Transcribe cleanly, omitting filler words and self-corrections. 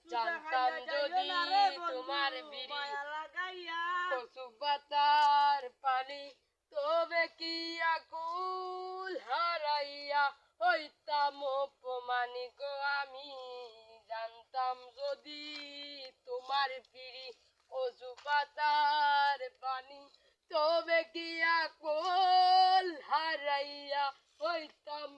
জানতাম যদি তোমার বিড়ি কচু পাতার পানি তবে কি আকুল হারাইয়া হইতাম অপমানি গো আমি জানতাম যদি তোমার বিড়ি কচু পাতার পানি তবে কি আকুল হারাইয়া হইতাম